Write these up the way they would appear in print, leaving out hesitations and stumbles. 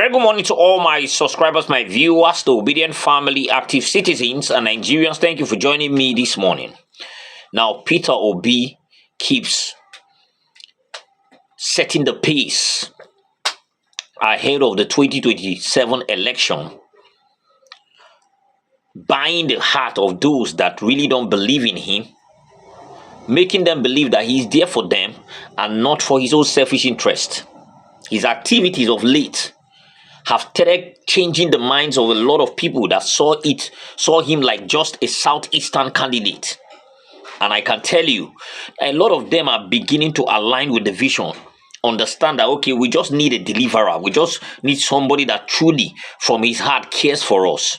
Very good morning to all my subscribers, my viewers, the obedient family, active citizens, and Nigerians. Thank you for joining me this morning. Now, Peter Obi keeps setting the pace ahead of the 2027 election, buying the heart of those that really don't believe in him, making them believe that he's there for them and not for his own selfish interest. His activities of late have started changing the minds of a lot of people that saw him like just a southeastern candidate. And I can tell you, a lot of them are beginning to align with the vision, understand that, okay, we just need a deliverer. We just need somebody that truly, from his heart, cares for us.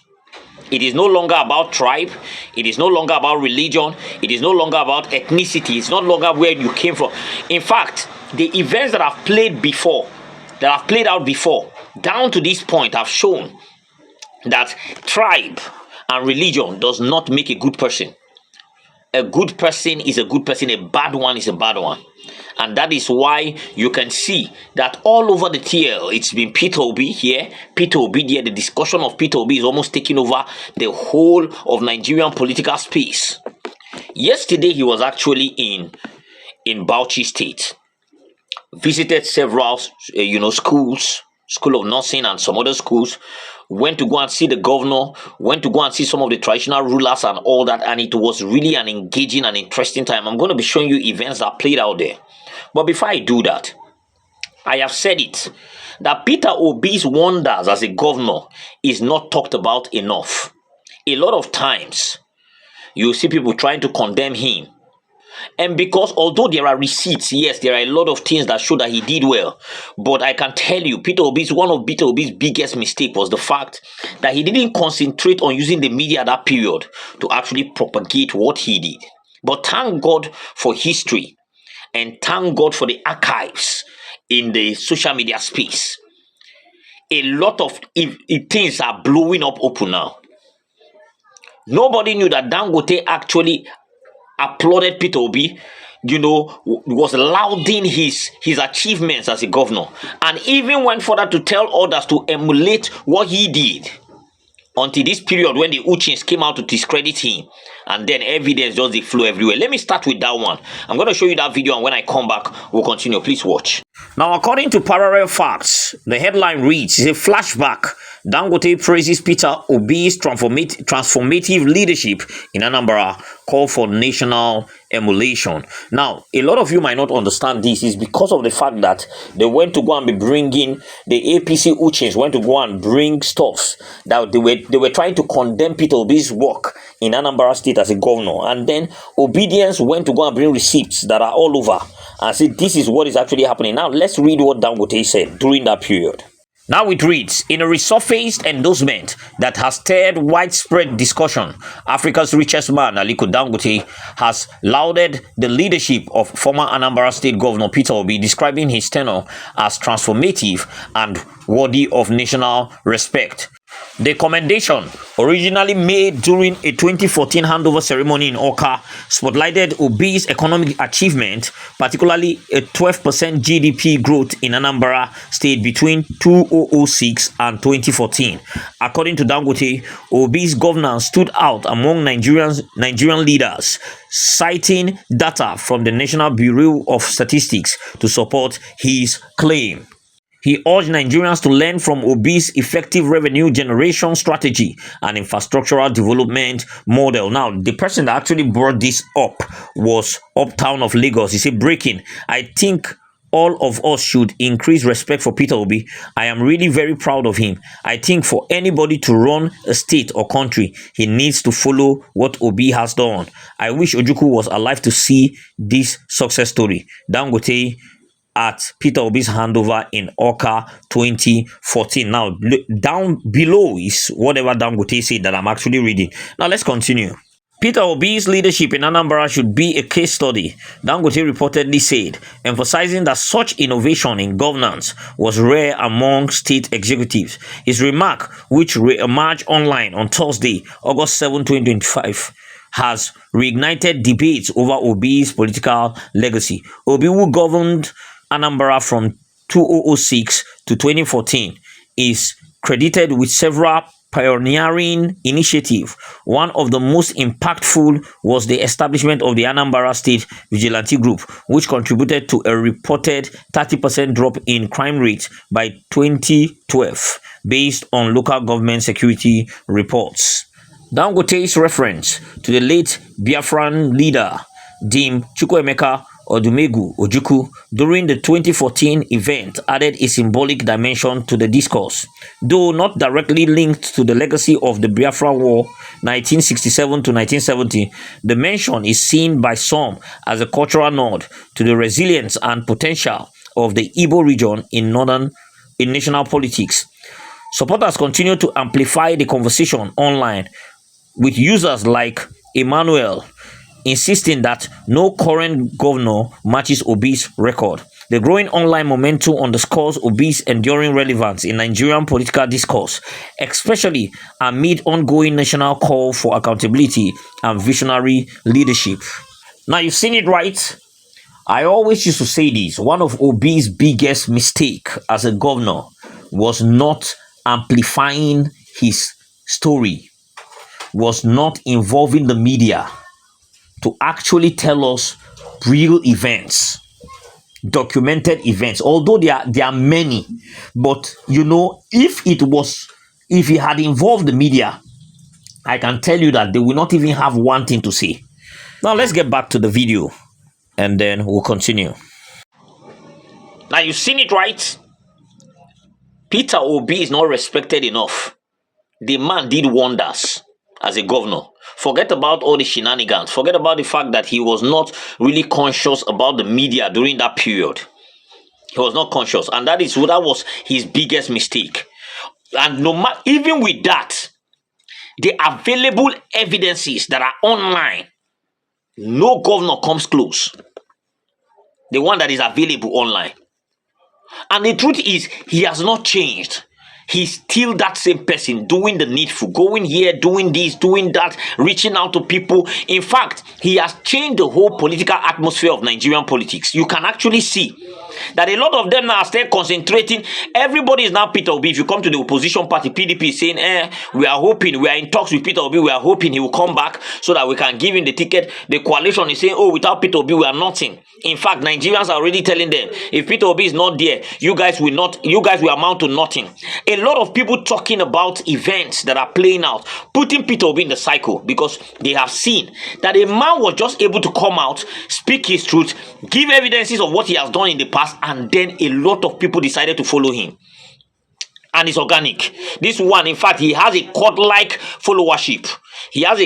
It is no longer about tribe. It is no longer about religion. It is no longer about ethnicity. It's no longer where you came from. In fact, the events that have played out before, down to this point, have shown that tribe and religion does not make a good person. A good person is a good person. A bad one is a bad one. And that is why you can see that all over the TL, it's been Peter Obi here, Peter Obi there. The discussion of Peter Obi is almost taking over the whole of Nigerian political space. Yesterday, he was actually in Bauchi State, visited several, schools, School of Nursing and some other schools, went to go and see the governor, went to go and see some of the traditional rulers and all that, and it was really an engaging and interesting time. I'm going to be showing you events that played out there. But before I do that, I have said it, that Peter Obi's wonders as a governor is not talked about enough. A lot of times, you see people trying to condemn him. And because although there are receipts, yes, there are a lot of things that show that he did well. But I can tell you, one of Peter Obi's biggest mistake was the fact that he didn't concentrate on using the media at that period to actually propagate what he did. But thank God for history and thank God for the archives in the social media space. A lot of things are blowing up open now. Nobody knew that Dangote actually applauded Peter Obi, was lauding his achievements as a governor, and even went further to tell others to emulate what he did, until this period when the Uchins came out to discredit him, and then evidence just flow everywhere. Let me start with that one. I'm going to show you that video, and when I come back, we'll continue. Please watch. Now, according to Parallel Facts, the headline reads, it's a flashback. Dangote praises Peter Obi's transformative leadership in Anambra, call for national emulation. Now, a lot of you might not understand this. Is because of the fact that they went to go and be bringing, the APC Uchins went to go and bring stuff that they were trying to condemn Peter Obi's work in Anambra State as a governor. And then Obedience went to go and bring receipts that are all over and said this is what is actually happening. Now, let's read what Dangote said during that period. Now it reads, in a resurfaced endorsement that has stirred widespread discussion, Africa's richest man, Aliko Dangote, has lauded the leadership of former Anambra State Governor Peter Obi, describing his tenure as transformative and worthy of national respect. The commendation, originally made during a 2014 handover ceremony in Awka, spotlighted Obi's economic achievement, particularly a 12% GDP growth in Anambra State between 2006 and 2014. According to Dangote, Obi's governance stood out among Nigerian leaders, citing data from the National Bureau of Statistics to support his claim. He urged Nigerians to learn from Obi's effective revenue generation strategy and infrastructural development model. Now, the person that actually brought this up was Uptown of Lagos. He said, breaking, I think all of us should increase respect for Peter Obi. I am really very proud of him. I think for anybody to run a state or country, he needs to follow what Obi has done. I wish Ojukwu was alive to see this success story. Dangote at Peter Obi's handover in Awka 2014. Now, down below is whatever Dangote said that I'm actually reading. Now, let's continue. Peter Obi's leadership in Anambra should be a case study, Dangote reportedly said, emphasizing that such innovation in governance was rare among state executives. His remark, which re-emerged online on Thursday, August 7, 2025, has reignited debates over Obi's political legacy. Obi, who governed Anambra from 2006 to 2014, is credited with several pioneering initiatives. One of the most impactful was the establishment of the Anambra State Vigilante Group, which contributed to a reported 30% drop in crime rate by 2012, based on local government security reports. Dangote's reference to the late Biafran leader Dim Chukwuemeka Odumegu Ojukwu during the 2014 event added a symbolic dimension to the discourse. Though not directly linked to the legacy of the Biafra War 1967 to 1970, the mention is seen by some as a cultural nod to the resilience and potential of the Igbo region in national politics. Supporters continue to amplify the conversation online, with users like Emmanuel insisting that no current governor matches Obi's record. The growing online momentum underscores Obi's enduring relevance in Nigerian political discourse, especially amid ongoing national call for accountability and visionary leadership. Now, you've seen it, right? I always used to say this. One of Obi's biggest mistake as a governor was not amplifying his story, was not involving the media to actually tell us real events, documented events. Although there are many, but if he had involved the media, I can tell you that they will not even have one thing to say. Now let's get back to the video and then we'll continue. Now you've seen it, right? Peter Obi is not respected enough. The man did wonders as a governor. Forget about all the shenanigans. Forget about the fact that he was not really conscious about the media during that period. He was not conscious, and that was his biggest mistake. And even with that, the available evidences that are online, no governor comes close. The one that is available online. And the truth is, he has not changed. He's still that same person doing the needful, going here, doing this, doing that, reaching out to people. In fact, he has changed the whole political atmosphere of Nigerian politics. You can actually see that a lot of them now are still concentrating. Everybody is now Peter Obi. If you come to the opposition party, PDP, saying, we are hoping, we are in talks with Peter Obi, we are hoping he will come back so that we can give him the ticket. The coalition is saying, without Peter Obi, we are nothing. In fact, Nigerians are already telling them, if Peter Obi is not there, you guys will amount to nothing. A lot of people talking about events that are playing out, putting Peter Obi in the cycle, because they have seen that a man was just able to come out, speak his truth, give evidences of what he has done in the past, and then a lot of people decided to follow him. And it's organic. This one, in fact, he has a cult-like followership. He has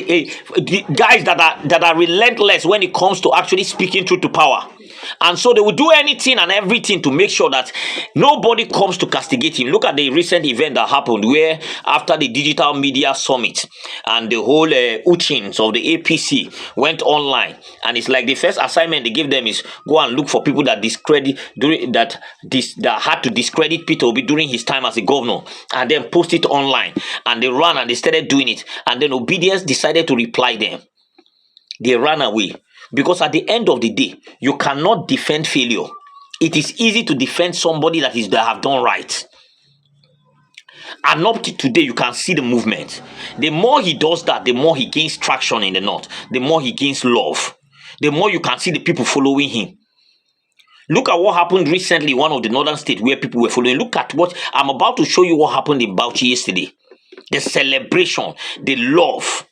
guys that are relentless when it comes to actually speaking truth to power. And so they will do anything and everything to make sure that nobody comes to castigate him. Look at the recent event that happened where after the digital media summit and the whole Uchins of the APC went online. And it's like the first assignment they gave them is go and look for people that had to discredit Peter Obi during his time as a governor, and then post it online. And they ran and they started doing it. And then Obedience decided to reply them. They ran away. Because at the end of the day, you cannot defend failure. It is easy to defend somebody that have done right. And up to today, you can see the movement. The more he does that, the more he gains traction in the north. The more he gains love. The more you can see the people following him. Look at what happened recently in one of the northern states where people were following. Look at what I'm about to show you what happened in Bauchi yesterday. The celebration, the love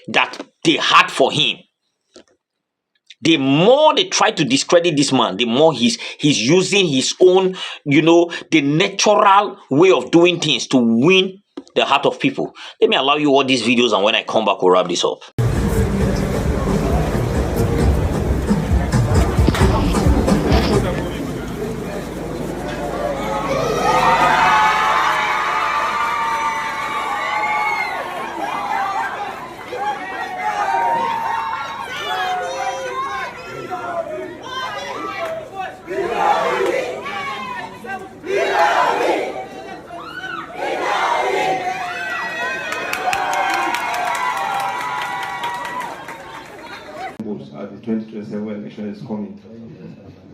that they had for him. The more they try to discredit this man, the more he's using his own, the natural way of doing things to win the heart of people. Let me allow you all these videos, and when I come back, we'll wrap this up. As the 2027 election is coming.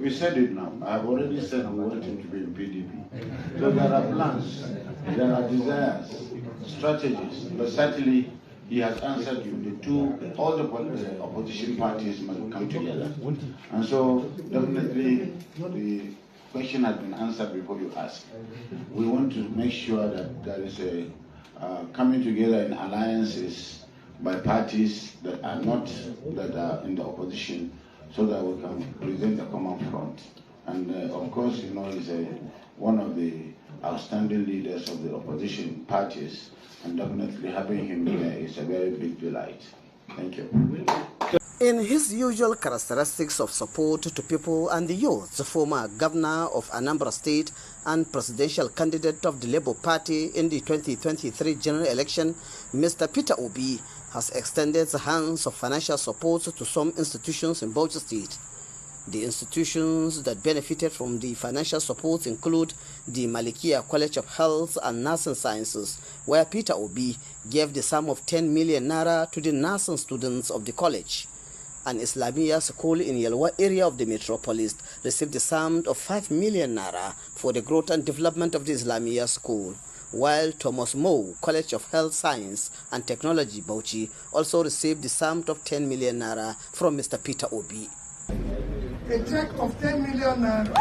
We said it now. I have already said we want him to be in PDP. So there are plans, there are desires, strategies, but certainly he has answered you. All the opposition parties must come together. And so definitely the question has been answered before you ask. We want to make sure that there is a coming together in alliances by parties that are in the opposition, so that we can present a common front. And of course, you know, he's one of the outstanding leaders of the opposition parties, and definitely having him here is a very big delight. Thank you. In his usual characteristics of support to people and the youth, the former governor of Anambra State and presidential candidate of the Labour Party in the 2023 general election, Mr. Peter Obi, has extended the hands of financial support to some institutions in Bauchi State. The institutions that benefited from the financial support include the Malikia College of Health and Nursing Sciences, where Peter Obi gave the sum of 10 million naira to the nursing students of the college. An Islamia school in Yelwa area of the metropolis received the sum of 5 million naira for the growth and development of the Islamia school, while Thomas More College of Health Science and Technology Bauchi also received the sum of 10 million naira from Mr. Peter Obi. A check of 10 million naira.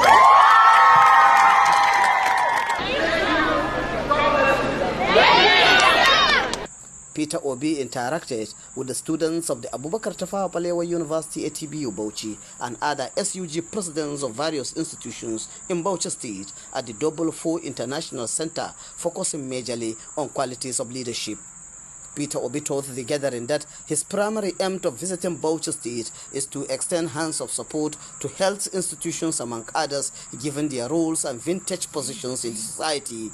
Peter Obi interacted with the students of the Abubakar Tafawa Balewa University ATBU Bauchi and other SUG presidents of various institutions in Bauchi State at the 444 International Center, focusing majorly on qualities of leadership. Peter Obi told the gathering that his primary aim of visiting Bauchi State is to extend hands of support to health institutions, among others, given their roles and vintage positions in society.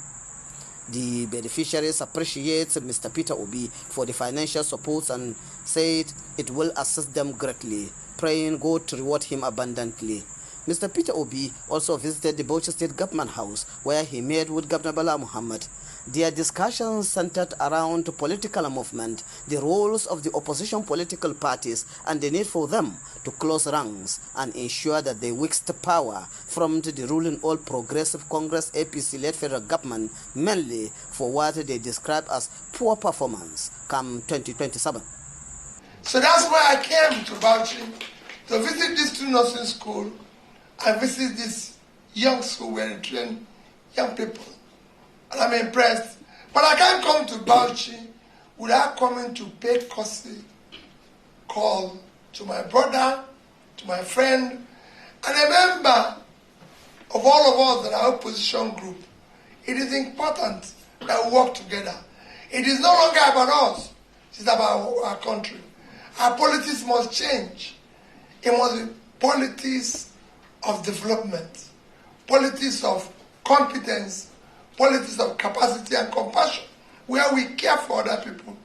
The beneficiaries appreciate Mr. Peter Obi for the financial support and said it will assist them greatly, praying God to reward him abundantly. Mr. Peter Obi also visited the Bauchi State Government House, where he met with Governor Bala Muhammad. Their discussions centered around political movement, the roles of the opposition political parties, and the need for them to close ranks and ensure that they whisk power from the ruling All Progressive Congress APC-led federal government, mainly for what they describe as poor performance come 2027. So that's why I came to Bauchi to visit this two nursing school and visit this young school where they train young people. And I'm impressed. But I can't come to Bauchi without coming to pay courtesy call to my brother, to my friend, and a member of all of us that are opposition group. It is important that we work together. It is no longer about us. It is about our country. Our politics must change. It must be politics of development, politics of competence, politics of capacity and compassion, where we care for other people.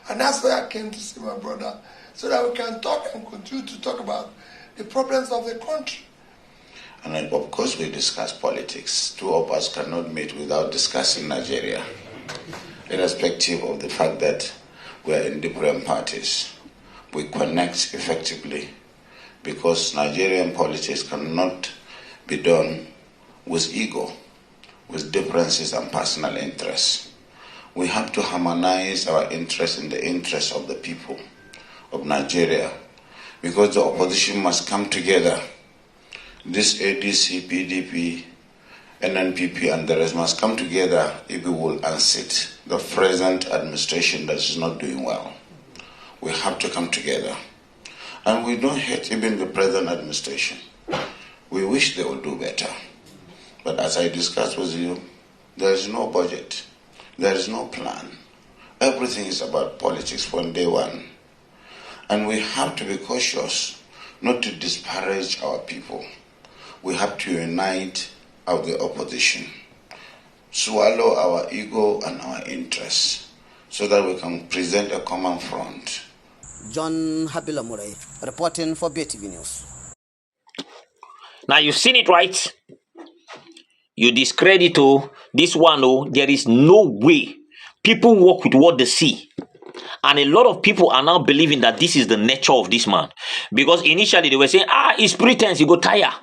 And that's why I came to see my brother, so that we can talk and continue to talk about the problems of the country. And of course we discuss politics. Two of us cannot meet without discussing Nigeria, irrespective of the fact that we are in different parties. We connect effectively because Nigerian politics cannot be done with ego, with differences and personal interests. We have to harmonize our interests in the interests of the people of Nigeria, because the opposition must come together. This ADC, PDP, NNPP and the rest must come together if we will unseat the present administration that is not doing well. We have to come together. And we don't hate even the present administration. We wish they would do better. But as I discussed with you, there is no budget. There is no plan. Everything is about politics from day one. And we have to be cautious not to disparage our people. We have to unite the opposition, swallow our ego and our interests, so that we can present a common front. John Habila Murray, reporting for BTV News. Now you've seen it, right? You discredit this one, there is no way. People work with what they see. And a lot of people are now believing that this is the nature of this man. Because initially they were saying, it's pretense, you go tire.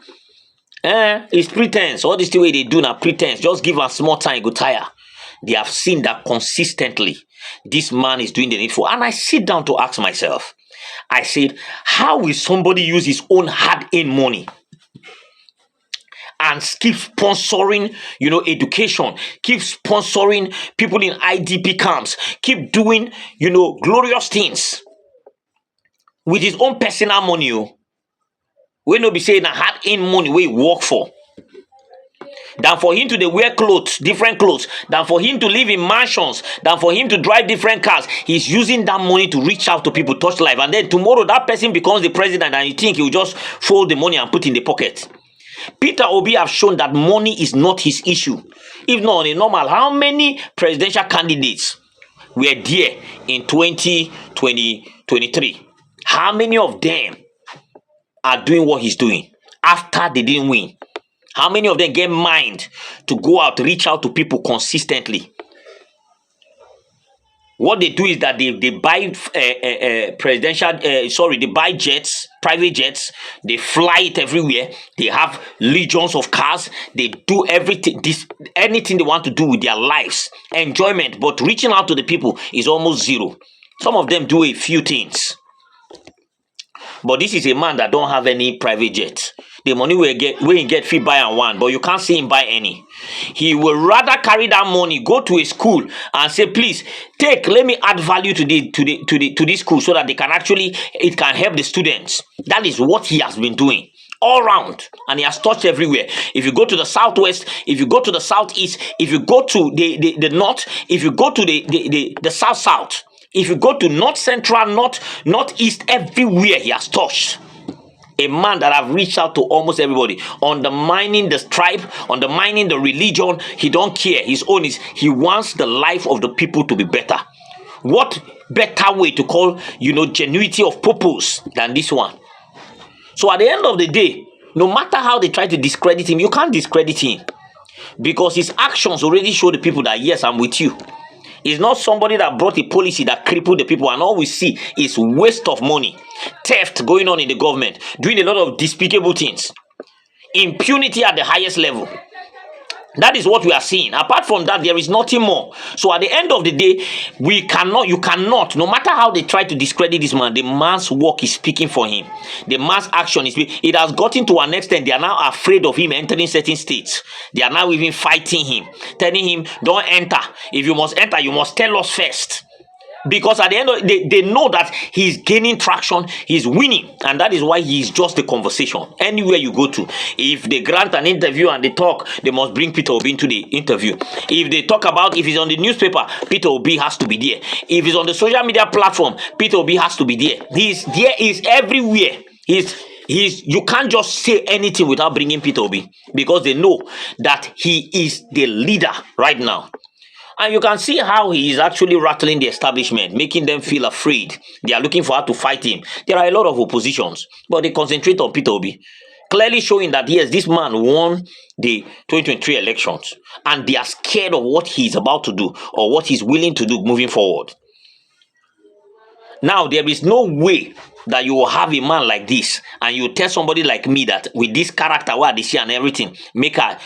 It's pretense. All this the way they do now pretense. Just give us small time, go tire. They have seen that consistently. This man is doing the needful. And I sit down to ask myself, I said, how will somebody use his own hard-earned money and keep sponsoring, education, keep sponsoring people in IDP camps, keep doing, glorious things with his own personal money? We no be saying a hard-earned money we work for. Than for him to dey wear clothes, different clothes, than for him to live in mansions, than for him to drive different cars. He's using that money to reach out to people, touch life. And then tomorrow that person becomes the president and you think he will just fold the money and put in the pocket. Peter Obi have shown that money is not his issue. If not on a normal, how many presidential candidates were there in 2023? How many of them are doing what he's doing after they didn't win? How many of them get mind to go out, reach out to people consistently? What they do is that they buy they buy jets, private jets, they fly it everywhere, they have legions of cars, they do everything, anything they want to do with their lives, enjoyment, but reaching out to the people is almost zero. Some of them do a few things. But this is a man that don't have any private jet. The money we get fee buy and one, but you can't see him buy any. He will rather carry that money, go to a school and say, please let me add value to this school so that it can help the students. That is what he has been doing all around, and he has touched everywhere. If you go to the southwest, if you go to the southeast, if you go to the north, if you go to the south, if you go to north central, northeast, everywhere he has touched. A man that have reached out to almost everybody, undermining the tribe, undermining the religion. He don't care. His own is he wants the life of the people to be better. What better way to call genuity of purpose than this one? So at the end of the day, no matter how they try to discredit him, you can't discredit him, because his actions already show the people that yes, I'm with you. He's not somebody that brought a policy that crippled the people, and all we see is waste of money, theft going on in the government, doing a lot of despicable things, impunity at the highest level. That is what we are seeing. Apart from that, there is nothing more. So at the end of the day, you cannot, no matter how they try to discredit this man, the man's work is speaking for him. The man's action is speaking. It has gotten to an extent they are now afraid of him entering certain states. They are now even fighting him, telling him, don't enter. If you must enter, you must tell us first. Because at the end of the day, they know that he's gaining traction, he's winning, and that is why he's just the conversation. Anywhere you go to, if they grant an interview and they talk, they must bring Peter Obi into the interview. If they talk about, if he's on the newspaper, Peter Obi has to be there. If he's on the social media platform, Peter Obi has to be there. He's everywhere. You can't just say anything without bringing Peter Obi, because they know that he is the leader right now. And you can see how he is actually rattling the establishment, making them feel afraid. They are looking for how to fight him. There are a lot of oppositions, but they concentrate on Peter Obi, clearly showing that yes, this man won the 2023 elections, and they are scared of what he's about to do or what he's willing to do moving forward. Now, there is no way that you will have a man like this, and you tell somebody like me that with this character, what they see and everything, make her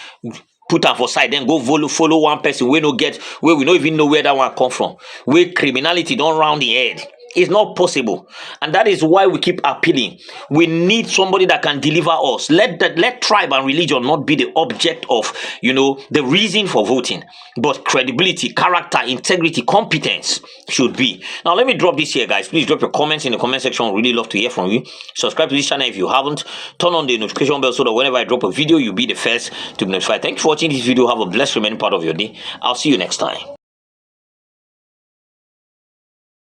put her for side, then go follow one person where we don't even know where that one come from, where criminality don't round the head. It's not possible, and that is why we keep appealing. We need somebody that can deliver us. Let tribe and religion not be the object of the reason for voting, but credibility, character, integrity, competence should be. Now let me drop this here, guys. Please drop your comments in the comment section. Really love to hear from you. Subscribe to this channel if you haven't. Turn on the notification bell so that whenever I drop a video, you'll be the first to be notified. Thanks for watching this video. Have a blessed remaining part of your day. I'll see you next time.